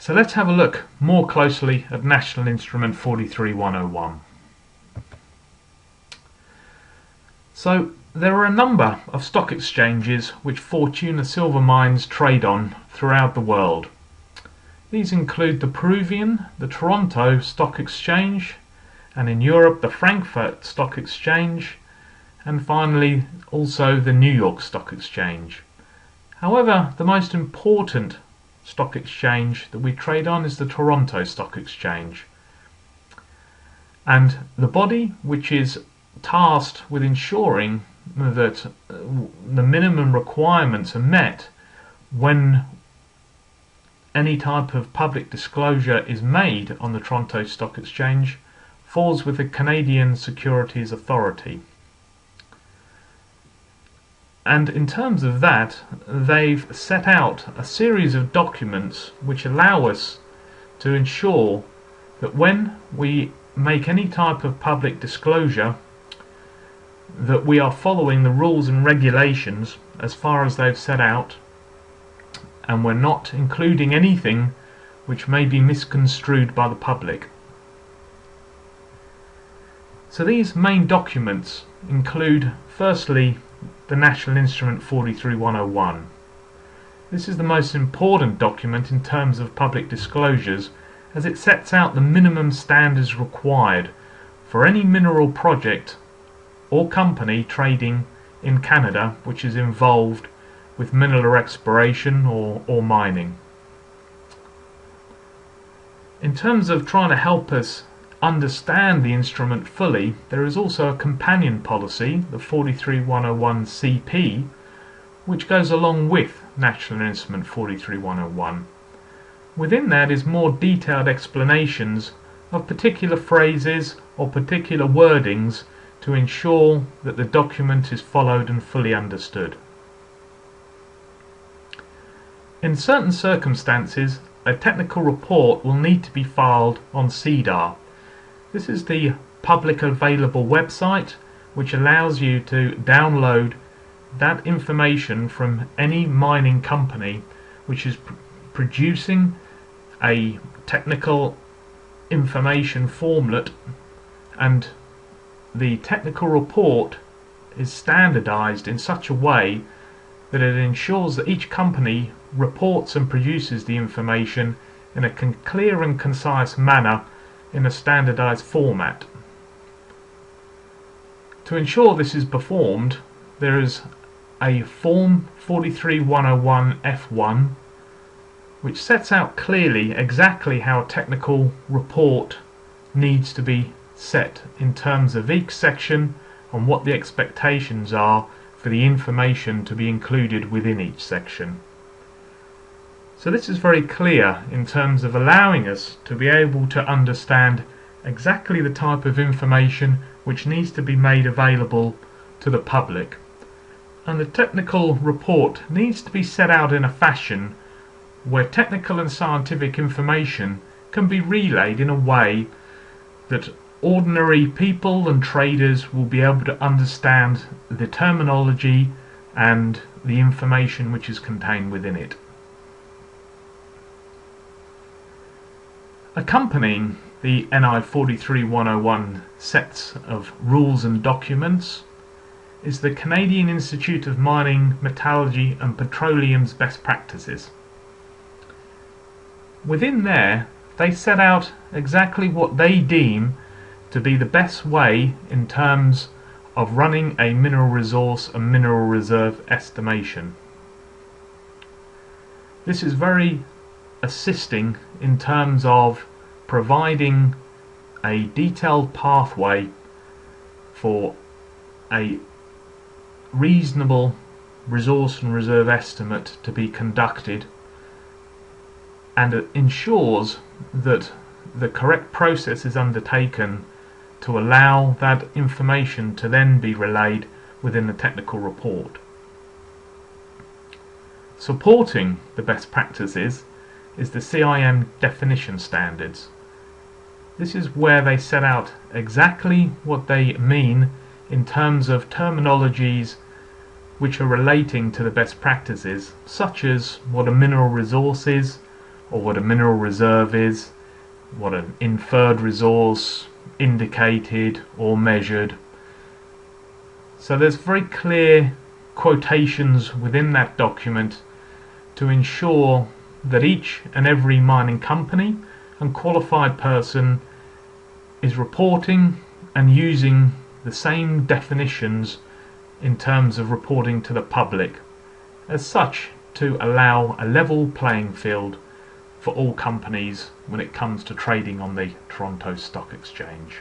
So let's have a look more closely at National Instrument 43101. So there are a number of stock exchanges which Fortuna silver mines trade on throughout the world. These include the Peruvian, the Toronto Stock Exchange, and in Europe the Frankfurt Stock Exchange, and finally also the New York Stock Exchange. However, the most important stock exchange that we trade on is the Toronto Stock Exchange. And the body which is tasked with ensuring that the minimum requirements are met when any type of public disclosure is made on the Toronto Stock Exchange falls with the Canadian Securities Authority. And in terms of that, they've set out a series of documents which allow us to ensure that when we make any type of public disclosure, that we are following the rules and regulations as far as they've set out, and we're not including anything which may be misconstrued by the public. So these main documents include, firstly, the National Instrument 43101. This is the most important document in terms of public disclosures, as it sets out the minimum standards required for any mineral project or company trading in Canada which is involved with mineral exploration or mining. In terms of trying to help us understand the instrument fully, there is also a companion policy, the 43101 CP, which goes along with National Instrument 43101. Within that is more detailed explanations of particular phrases or particular wordings to ensure that the document is followed and fully understood. In certain circumstances, a technical report will need to be filed on SEDAR. This is the public available website which allows you to download that information from any mining company which is producing a technical information formula, and the technical report is standardized in such a way that it ensures that each company reports and produces the information in a clear and concise manner in a standardized format. To ensure this is performed, there is a Form 43101 F1 which sets out clearly exactly how a technical report needs to be set in terms of each section and what the expectations are for the information to be included within each section. So this is very clear in terms of allowing us to be able to understand exactly the type of information which needs to be made available to the public. And the technical report needs to be set out in a fashion where technical and scientific information can be relayed in a way that ordinary people and traders will be able to understand the terminology and the information which is contained within it. Accompanying the NI 43101 sets of rules and documents is the Canadian Institute of Mining, Metallurgy and Petroleum's best practices. Within there, they set out exactly what they deem to be the best way in terms of running a mineral resource and mineral reserve estimation. This is very assisting in terms of providing a detailed pathway for a reasonable resource and reserve estimate to be conducted, and it ensures that the correct process is undertaken to allow that information to then be relayed within the technical report. Supporting the best practices is the CIM definition standards. This is where they set out exactly what they mean in terms of terminologies which are relating to the best practices, such as what a mineral resource is, or what a mineral reserve is, what an inferred resource, indicated or measured. So there's very clear quotations within that document to ensure that each and every mining company and qualified person is reporting and using the same definitions in terms of reporting to the public, as such to allow a level playing field for all companies when it comes to trading on the Toronto Stock Exchange.